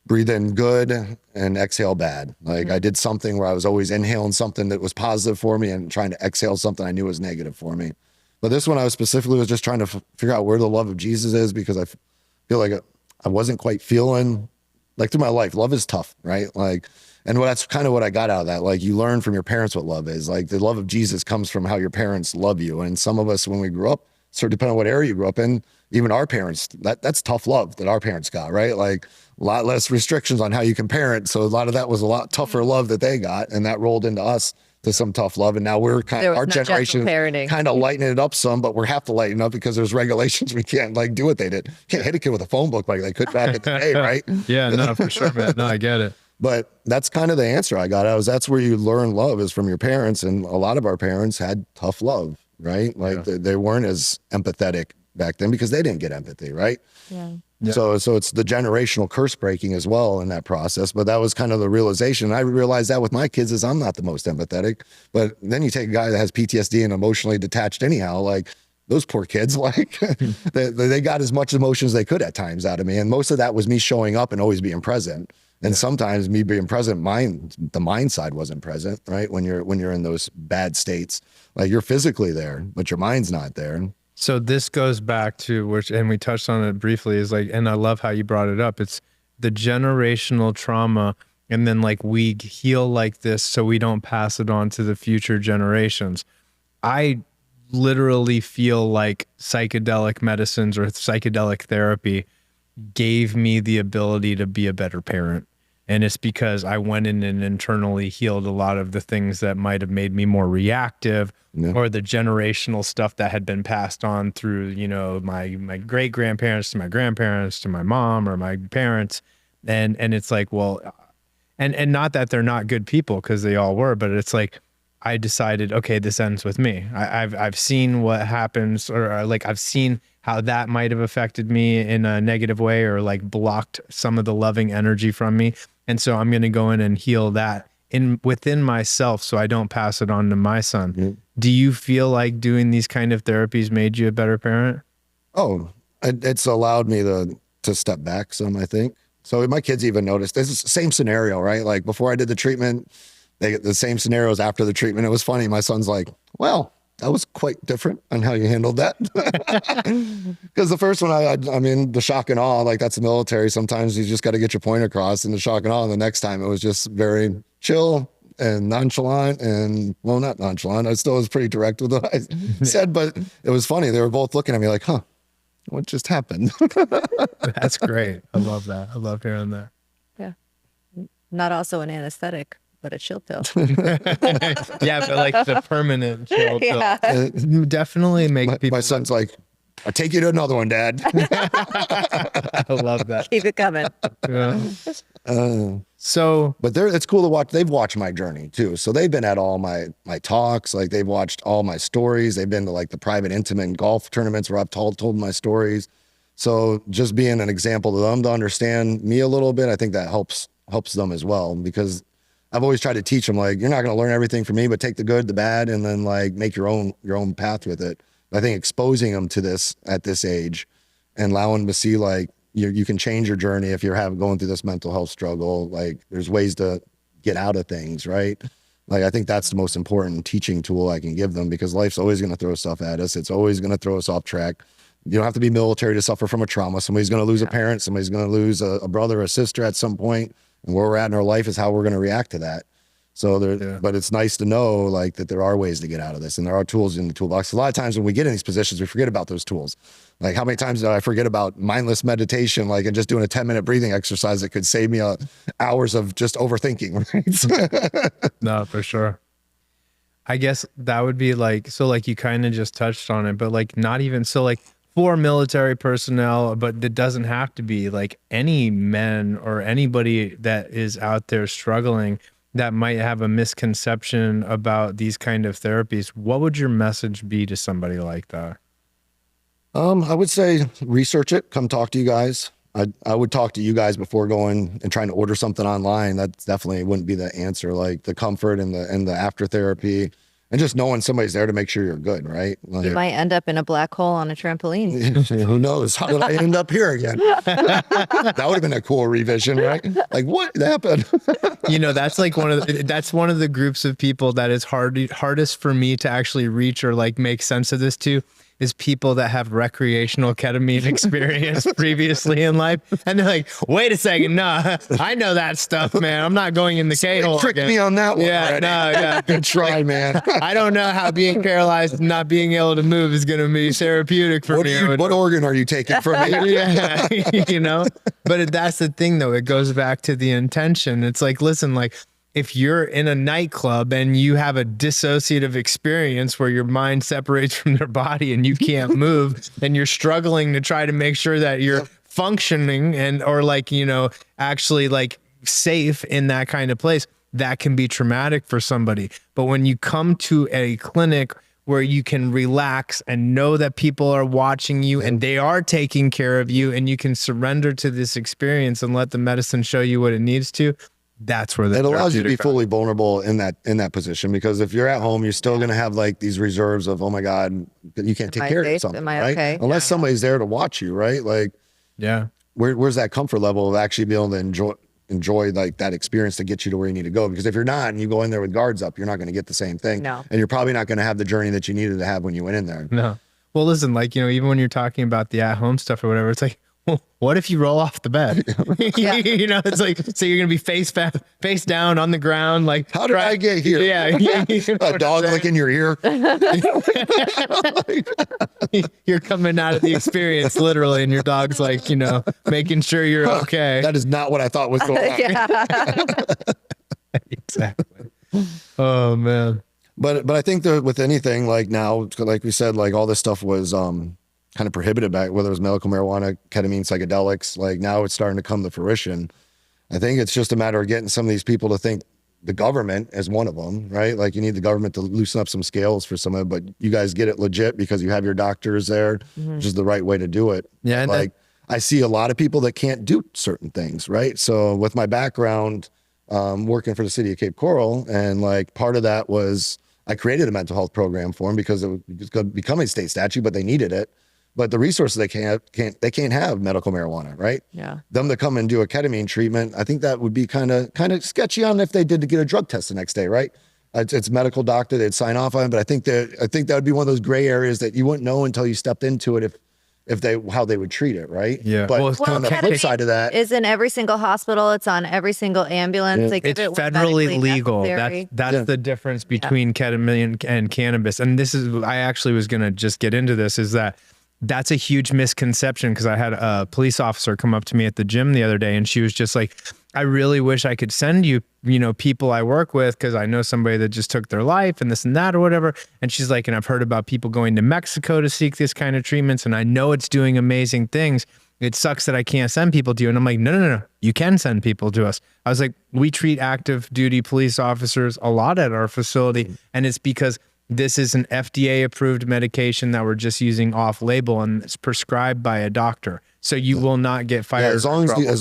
breathe in good and exhale bad. Like I did something where I was always inhaling something that was positive for me and trying to exhale something I knew was negative for me. But this one I was just trying to figure out where the love of Jesus is, because I feel like I wasn't quite feeling like through my life, love is tough, right? Like, and that's kind of what I got out of that. Like you learn from your parents what love is. Like the love of Jesus comes from how your parents love you. And some of us, when we grew up, sort of depending on what area you grew up in, even our parents, that's tough love that our parents got, right? Like a lot less restrictions on how you can parent. So a lot of that was a lot tougher love that they got. And that rolled into us to some tough love. And now we're our generation kind of lightening it up some, but we have to lighten up because there's regulations. We can't like do what they did. Can't hit a kid with a phone book like they could back in the day, right? Yeah, no, for sure, man. No, I get it. But that's kind of the answer I got. That's where you learn love is from your parents. And a lot of our parents had tough love, right? Like they weren't as empathetic back then because they didn't get empathy, right? Yeah. Yeah. So it's the generational curse breaking as well in that process. But that was kind of the realization. I realized that with my kids is I'm not the most empathetic. But then you take a guy that has PTSD and emotionally detached anyhow, like those poor kids, like they got as much emotion as they could at times out of me. And most of that was me showing up and always being present. And sometimes me being present, the mind side wasn't present, right? When you're in those bad states, like you're physically there, but your mind's not there. So this goes back to and we touched on it briefly, is like, and I love how you brought it up. It's the generational trauma. And then like we heal like this so we don't pass it on to the future generations. I literally feel like psychedelic medicines or psychedelic therapy gave me the ability to be a better parent. And it's because I went in and internally healed a lot of the things that might have made me more reactive, or the generational stuff that had been passed on through, you know, my great grandparents to my grandparents to my mom or my parents. And it's like, well, and not that they're not good people, because they all were, but it's like, I decided, okay, this ends with me. I've seen what happens, or like I've seen how that might have affected me in a negative way, or like blocked some of the loving energy from me. And so I'm going to go in and heal that within myself, so I don't pass it on to my son. Mm-hmm. Do you feel like doing these kind of therapies made you a better parent? Oh, it's allowed me to step back some, I think. So my kids even noticed. It's the same scenario, right? Like before I did the treatment, the same scenarios after the treatment. It was funny. My son's like, well, that was quite different on how you handled that. Because the first one, I mean, the shock and awe, like that's the military. Sometimes you just got to get your point across, and the shock and awe. And the next time it was just very chill and nonchalant, and well, not nonchalant. I still was pretty direct with what I said, but it was funny. They were both looking at me like, huh, what just happened? That's great. I love that. I love hearing that. Yeah. Not also an anesthetic, but a chill pill. Yeah, but like the permanent chill pill. Definitely make people. My son's like, I'll take you to another one, Dad. I love that. Keep it coming. Yeah. But it's cool to watch. They've watched my journey too. So they've been at all my talks. Like they've watched all my stories. They've been to like the private intimate golf tournaments where I've told my stories. So just being an example to them to understand me a little bit, I think that helps them as well, because I've always tried to teach them, like, you're not going to learn everything from me, but take the good, the bad, and then like make your own path with it. I think exposing them to this at this age and allowing them to see like you can change your journey if you're going through this mental health struggle. Like there's ways to get out of things, right? Like I think that's the most important teaching tool I can give them, because life's always going to throw stuff at us. It's always going to throw us off track. You don't have to be military to suffer from a trauma. Somebody's going to lose a parent. Somebody's going to lose a brother or a sister at some point. And where we're at in our life is how we're going to react to that. So but it's nice to know like that there are ways to get out of this, and there are tools in the toolbox. A lot of times when we get in these positions, we forget about those tools. Like how many times did I forget about mindless meditation, like, and just doing a 10-minute breathing exercise that could save me hours of just overthinking. Right? No, for sure. I guess that would be like, so like you kind of just touched on it, but like not even so like for military personnel, but it doesn't have to be like any men or anybody that is out there struggling that might have a misconception about these kind of therapies. What would your message be to somebody like that? I would say research it. Come talk to you guys. I would talk to you guys before going and trying to order something online. That definitely wouldn't be the answer. Like the comfort and the after therapy, and just knowing somebody's there to make sure you're good, right? Like, you might end up in a black hole on a trampoline. Who knows? How did I end up here again? That would have been a cool revision, right? Like what happened? That's like one of the groups of people that is hardest for me to actually reach or like make sense of this to, is people that have recreational ketamine experience previously in life. And they're like, wait a second, nah, I know that stuff, man. I'm not going in the K-hole. Tricked me on that one. Yeah, already. no, yeah. Good try, man. I don't know how being paralyzed and not being able to move is going to be therapeutic for me. What organ are you taking from me? Yeah, But that's the thing, though. It goes back to the intention. It's like, listen, like, if you're in a nightclub and you have a dissociative experience where your mind separates from your body and you can't move, and you're struggling to try to make sure that you're functioning and, or like, actually like safe in that kind of place, that can be traumatic for somebody. But when you come to a clinic where you can relax and know that people are watching you and they are taking care of you, and you can surrender to this experience and let the medicine show you what it needs to, that's where it allows you to be fully vulnerable in that position. Because if you're at home, you're still going to have like these reserves of, oh my God, you can't take care of something. Am I right? okay? Unless somebody's there to watch you, right? Like, yeah, where's that comfort level of actually being able to enjoy like that experience to get you to where you need to go? Because if you're not and you go in there with guards up, you're not going to get the same thing. No. And you're probably not going to have the journey that you needed to have when you went in there. No. Well, listen, like, even when you're talking about the at-home stuff or whatever, it's like, well, what if you roll off the bed? It's like, so you're going to be face down on the ground. Like, how did I get here? Yeah. A dog licking your ear. You're coming out of the experience literally, and your dog's like, making sure you're okay. That is not what I thought was going on. Exactly. Oh man. But I think that with anything, like now, like we said, like all this stuff was kind of prohibited back, whether it was medical marijuana, ketamine, psychedelics. Like now it's starting to come to fruition. I think it's just a matter of getting some of these people to think the government as one of them, right? Like you need the government to loosen up some scales for some of it, but you guys get it legit because you have your doctors there, which is the right way to do it. Yeah, and like I see a lot of people that can't do certain things, right? So with my background, working for the city of Cape Coral, and like part of that was I created a mental health program for them because it was going to become a state statute, but they needed it. But the resources they can't have medical marijuana, right? Yeah. Them to come and do a ketamine treatment, I think that would be kind of sketchy on if they did to get a drug test the next day, right? It's medical doctor, they'd sign off on it, but I think that would be one of those gray areas that you wouldn't know until you stepped into it how they would treat it, right? Yeah. But Well, on the flip side of that, is in every single hospital. It's on every single ambulance. They give it's it when federally medically legal. necessary. That's the difference between ketamine and cannabis. And this is, I actually was going to just get into this, is that's a huge misconception, because I had a police officer come up to me at the gym the other day, and she was just like, I really wish I could send you, people I work with, because I know somebody that just took their life and this and that or whatever. And she's like, and I've heard about people going to Mexico to seek this kind of treatments, and I know it's doing amazing things. It sucks that I can't send people to you. And I'm like, no. You can send people to us. I was like, we treat active duty police officers a lot at our facility. And it's because this is an FDA approved medication that we're just using off label, and it's prescribed by a doctor. So you will not get fired. yeah, as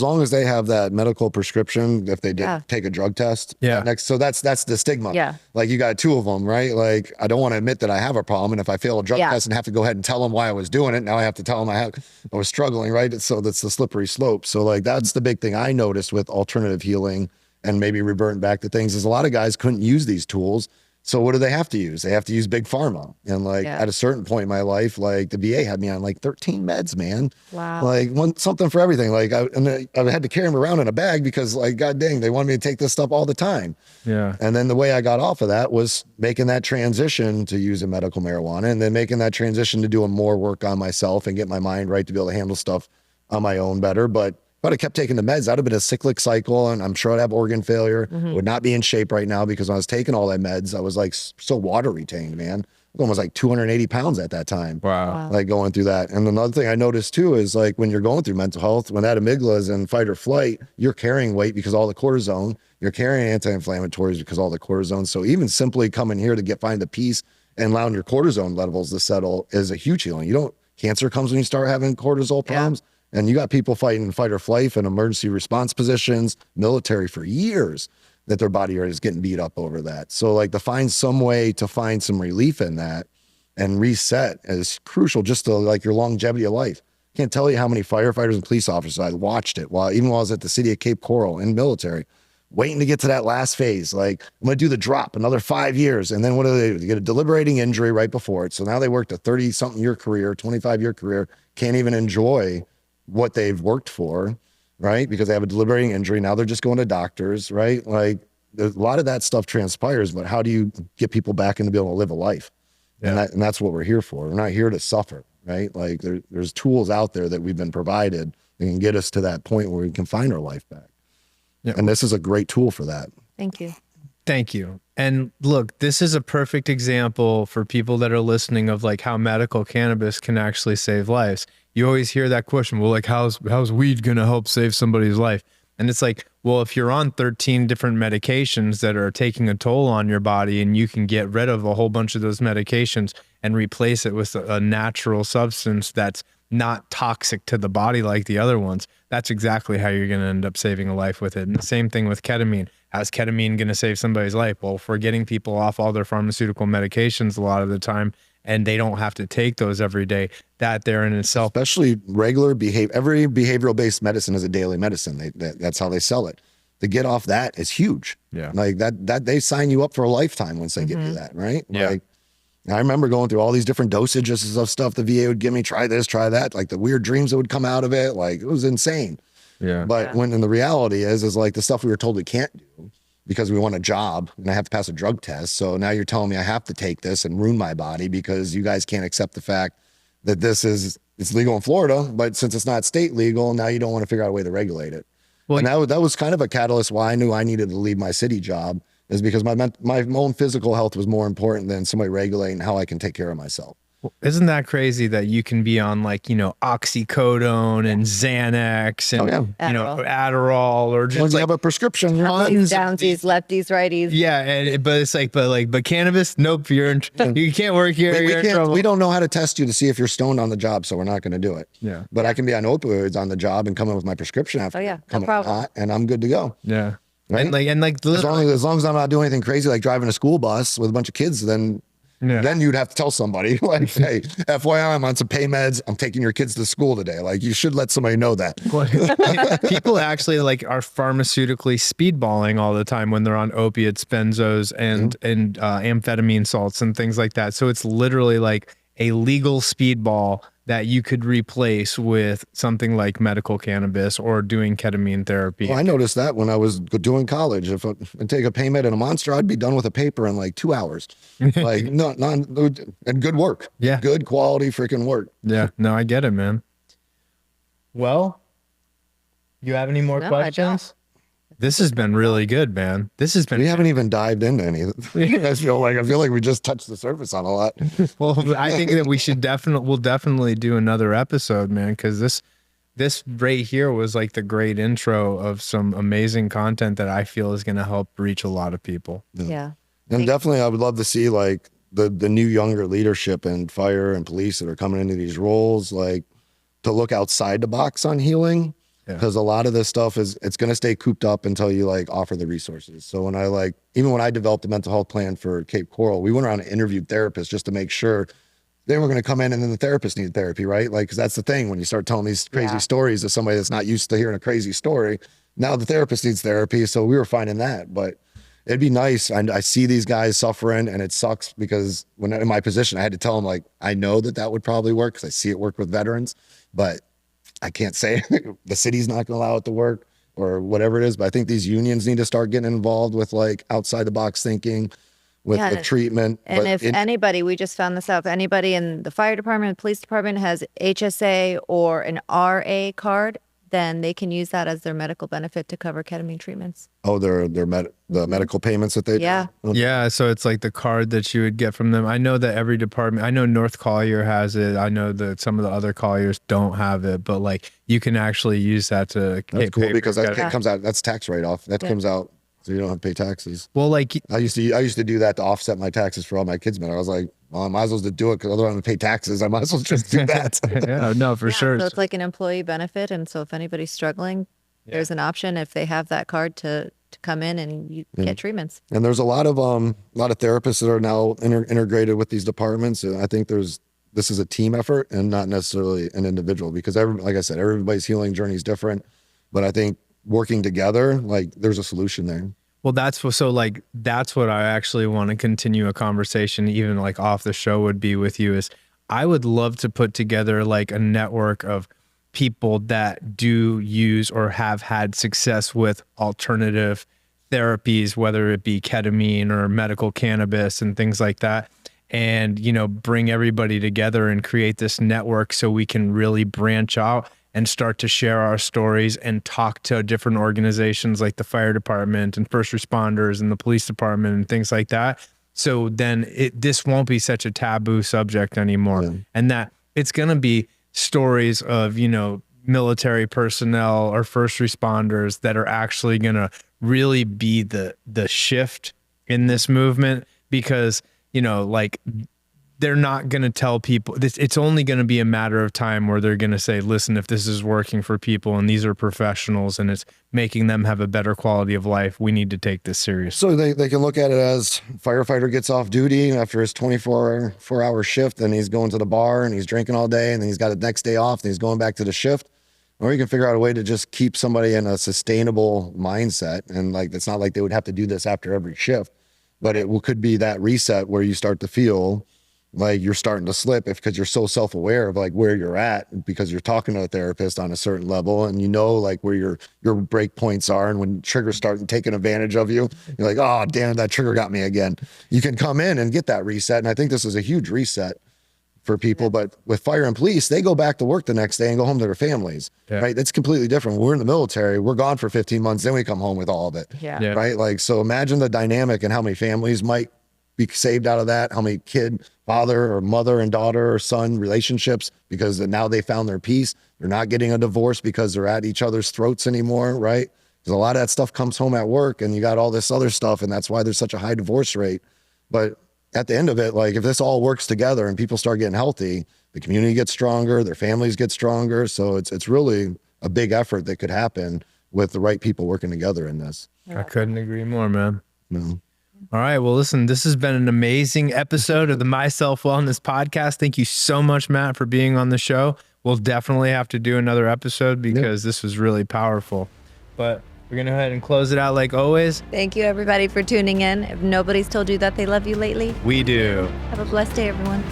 long as they have that medical prescription, if they did take a drug test. Yeah. So that's the stigma. Yeah. Like you got two of them, right? Like I don't want to admit that I have a problem, and if I fail a drug test and have to go ahead and tell them why I was doing it, now I have to tell them I was struggling, right? So that's the slippery slope. So like that's the big thing I noticed with alternative healing and maybe reverting back to things is a lot of guys couldn't use these tools. So what do they have to use? They have to use big pharma. And like at a certain point in my life, like the VA had me on like 13 meds, man. Wow. Like something for everything. Like I had to carry them around in a bag because like, God dang, they wanted me to take this stuff all the time. Yeah. And then the way I got off of that was making that transition to using medical marijuana, and then making that transition to doing more work on myself and get my mind right to be able to handle stuff on my own better. But I kept taking the meds, I'd have been a cyclic cycle, and I'm sure I'd have organ failure. Would not be in shape right now because when I was taking all that meds, I was like so water retained, man. I was like 280 pounds at that time. Wow. Like going through that. And another thing I noticed too is like when you're going through mental health, when that amygdala is in fight or flight, you're carrying weight because all the cortisone, you're carrying anti-inflammatories because all the cortisone. So even simply coming here to find the peace and allowing your cortisone levels to settle is a huge healing. Cancer comes when you start having cortisol problems. And you got people fighting fight or flight and emergency response positions, military for years, that their body is getting beat up over that. So like to find some way to find some relief in that and reset is crucial just to like your longevity of life. Can't tell you how many firefighters and police officers I watched it even while I was at the city of Cape Coral in military, waiting to get to that last phase. Like I'm going to do the drop another 5 years. And then what do? They get a deliberating injury right before it. So now they worked a 30 something year career, 25 year career, can't even enjoy what they've worked for, right? Because they have a deliberating injury. Now they're just going to doctors, right? Like there's a lot of that stuff transpires, but how do you get people back into being able to live a life? Yeah. And that's what we're here for. We're not here to suffer, right? Like there's tools out there that we've been provided that can get us to that point where we can find our life back. Yeah. And this is a great tool for that. Thank you. Thank you. And look, this is a perfect example for people that are listening of like how medical cannabis can actually save lives. You always hear that question, well, like how's weed going to help save somebody's life? And it's like, well, if you're on 13 different medications that are taking a toll on your body, and you can get rid of a whole bunch of those medications and replace it with a natural substance that's not toxic to the body like the other ones, that's exactly how you're going to end up saving a life with it. And the same thing with ketamine. How's ketamine going to save somebody's life? Well, if we're getting people off all their pharmaceutical medications a lot of the time, and they don't have to take those every day, that there in itself. Especially regular every behavioral based medicine is a daily medicine. That's how they sell it. To get off that is huge. Yeah. Like that they sign you up for a lifetime once they give you that, right? Yeah. Like I remember going through all these different dosages of stuff the VA would give me, try this, try that, like the weird dreams that would come out of it. Like it was insane. Yeah. But when the reality is like the stuff we were told we can't do because we want a job and I have to pass a drug test. So now you're telling me I have to take this and ruin my body because you guys can't accept the fact that it's legal in Florida, but since it's not state legal, now you don't want to figure out a way to regulate it. Well, and that was kind of a catalyst why I knew I needed to leave my city job, is because my own physical health was more important than somebody regulating how I can take care of myself. Isn't that crazy that you can be on like, oxycodone and Xanax and, Adderall or just Once you like have a prescription, you're fine. Upsies, downsies, lefties, righties. yeah. But it's like, but cannabis, nope. You can't work here. You're in trouble. We don't know how to test you to see if you're stoned on the job, so we're not going to do it. Yeah. But I can be on opioids on the job and come in with my prescription after. Oh, yeah. No come in problem. hot, and I'm good to go. Yeah. Right? And like As long as I'm not doing anything crazy like driving a school bus with a bunch of kids, then you'd have to tell somebody like, hey, FYI, I'm on some pain meds. I'm taking your kids to school today. Like, you should let somebody know that. people actually like are pharmaceutically speedballing all the time when they're on opiates, benzos, and amphetamine salts and things like that. So it's literally like a legal speedball that you could replace with something like medical cannabis or doing ketamine therapy. Well, I noticed that when I was doing college. If I take a pain med and a Monster, I'd be done with a paper in like 2 hours. Like, and good work. Yeah. Good quality freaking work. Yeah, no, I get it, man. Well, you have any more No, I questions? This has been really good, man. This has been. We haven't even dived into any of it. I feel like we just touched the surface on a lot. Well, I think that we'll definitely do another episode, man, because this right here was like the great intro of some amazing content that I feel is going to help reach a lot of people. Yeah. And definitely, I would love to see like the new younger leadership in fire and police that are coming into these roles, like to look outside the box on healing. Because a lot of this stuff it's going to stay cooped up until you like offer the resources. So when even when I developed a mental health plan for Cape Coral, we went around and interviewed therapists just to make sure they were going to come in and then the therapist needed therapy, right? Like, because that's the thing when you start telling these crazy stories to somebody that's not used to hearing a crazy story. Now the therapist needs therapy. So we were finding that, but it'd be nice. I see these guys suffering and it sucks because when in my position, I had to tell them like, I know that would probably work because I see it work with veterans, but I can't say the city's not going to allow it to work or whatever it is, but I think these unions need to start getting involved with like outside the box thinking with the treatment. And if anybody, we just found this out, if anybody in the fire department, police department has HSA or an RA card, then they can use that as their medical benefit to cover ketamine treatments. Oh, the medical payments that they do? Yeah, so it's like the card that you would get from them. I know that every department, I know North Collier has it. I know that some of the other Colliers don't have it, but like you can actually use that to That's cool because that comes out, that's tax write-off. That comes out so you don't have to pay taxes. Well, like I used to do that to offset my taxes for all my kids, man. I was like, well, I might as well just do it because otherwise I'm going to pay taxes. I might as well just do that. Yeah, no, for sure. So it's like an employee benefit. And so if anybody's struggling, there's an option if they have that card to come in and you get treatments. And there's a lot of therapists that are now integrated with these departments. And I think this is a team effort and not necessarily an individual because like I said, everybody's healing journey is different. But I think working together, like there's a solution there. Well, that's what I actually want to continue a conversation, even like off the show would be with you is I would love to put together like a network of people that do use or have had success with alternative therapies, whether it be ketamine or medical cannabis and things like that. And, bring everybody together and create this network so we can really branch out and start to share our stories and talk to different organizations like the fire department and first responders and the police department and things like that. So then this won't be such a taboo subject anymore. And that it's going to be stories of, military personnel or first responders that are actually going to really be the shift in this movement because, like they're not going to tell people this. It's only going to be a matter of time where they're going to say, listen, if this is working for people and these are professionals and it's making them have a better quality of life, we need to take this serious. So they can look at it as firefighter gets off duty after his 24-hour shift and he's going to the bar and he's drinking all day and then he's got the next day off and he's going back to the shift. Or you can figure out a way to just keep somebody in a sustainable mindset. And like, it's not like they would have to do this after every shift, but could be that reset where you start to feel like you're starting to slip because you're so self-aware of like where you're at because you're talking to a therapist on a certain level and like where your break points are. And when triggers start taking advantage of you, you're like, oh, damn, that trigger got me again. You can come in and get that reset. And I think this is a huge reset for people. But with fire and police, they go back to work the next day and go home to their families, right? That's completely different. When we're in the military, we're gone for 15 months, then we come home with all of it, right? Like, so imagine the dynamic and how many families might be saved out of that? How many father or mother and daughter or son relationships, because now they found their peace. They're not getting a divorce because they're at each other's throats anymore, right? Because a lot of that stuff comes home at work, and you got all this other stuff, and that's why there's such a high divorce rate. But at the end of it, like if this all works together and people start getting healthy, the community gets stronger, their families get stronger. So it's really a big effort that could happen with the right people working together in this. I couldn't agree more, man. No. All right. Well, listen, this has been an amazing episode of the My Self Wellness podcast. Thank you so much, Matt, for being on the show. We'll definitely have to do another episode because this was really powerful. But we're going to go ahead and close it out like always. Thank you, everybody, for tuning in. If nobody's told you that they love you lately, We do. have a blessed day, everyone.